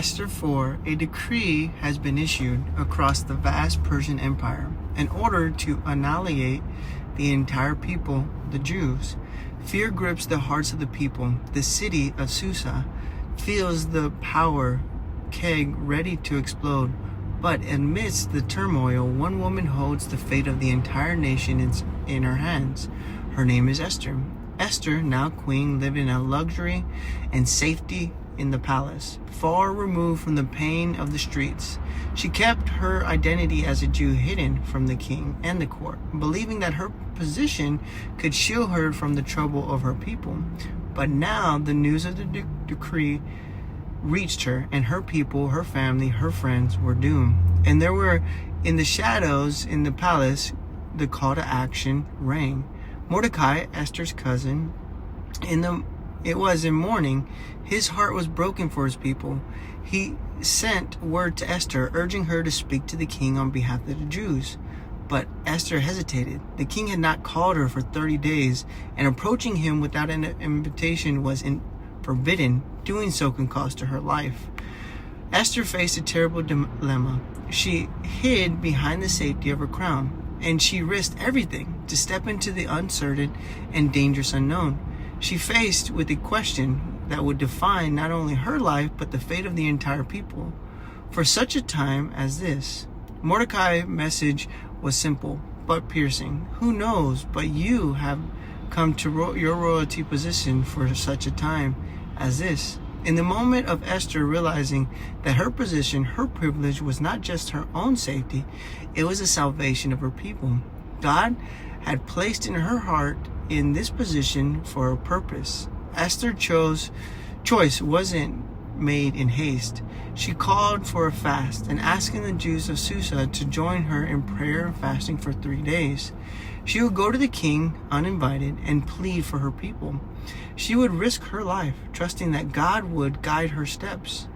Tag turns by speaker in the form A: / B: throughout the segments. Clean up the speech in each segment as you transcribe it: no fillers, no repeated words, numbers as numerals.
A: Esther 4, a decree has been issued across the vast Persian Empire in order to annihilate the entire people, the Jews. Fear grips the hearts of the people. The city of Susa feels the power keg ready to explode. But amidst the turmoil, one woman holds the fate of the entire nation in her hands. Her name is Esther. Esther, now queen, lived in a luxury and safety in the palace, far removed from the pain of the streets. She kept her identity as a Jew hidden from the king and the court, believing that her position could shield her from the trouble of her people. But now the news of the decree reached her, and her people, her family, her friends were doomed. And there were in the shadows in the palace, the call to action rang. Mordecai, Esther's cousin, it was in mourning. His heart was broken for his people. He sent word to Esther, urging her to speak to the king on behalf of the Jews. But Esther hesitated. The king had not called her for 30 days, and approaching him without an invitation was forbidden. Doing so can cost her life. Esther faced a terrible dilemma. She hid behind the safety of her crown, and she risked everything to step into the uncertain and dangerous unknown. She faced with a question that would define not only her life, but the fate of the entire people. For such a time as this, Mordecai's message was simple but piercing. Who knows, but you have come to your royalty position for such a time as this. In the moment of Esther realizing that her position, her privilege was not just her own safety, it was the salvation of her people. God had placed in her heart in this position for a purpose. Esther's choice wasn't made in haste. She called for a fast and asking the Jews of Susa to join her in prayer and fasting for 3 days. She would go to the king uninvited and plead for her people. She would risk her life, trusting that God would guide her steps.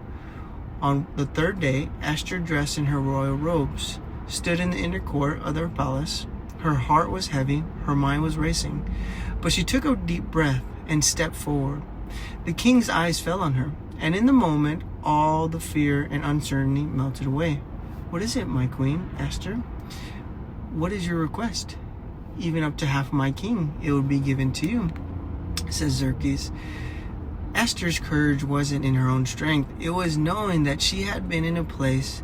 A: On the 3rd day, Esther, dressed in her royal robes, stood in the inner court of the palace. Her heart was heavy, her mind was racing, but she took a deep breath and stepped forward. The king's eyes fell on her, and in the moment, all the fear and uncertainty melted away. "What is it, my queen, Esther? What is your request? Even up to half my king, it would be given to you," says Xerxes. Esther's courage wasn't in her own strength. It was knowing that she had been in a place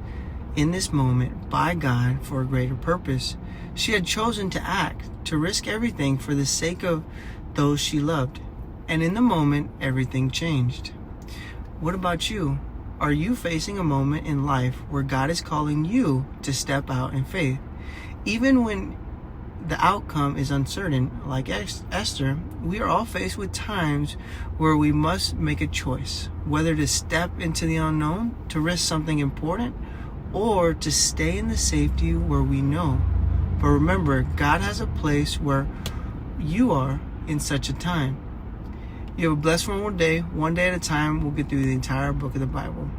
A: in this moment by God for a greater purpose. She had chosen to act, to risk everything for the sake of those she loved. And in the moment, everything changed. What about you? Are you facing a moment in life where God is calling you to step out in faith? Even when the outcome is uncertain, like Esther, we are all faced with times where we must make a choice, whether to step into the unknown, to risk something important, or to stay in the safety where we know. But remember, God has a place where you are in such a time. You have a blessed one day at a time. We'll get through the entire book of the Bible.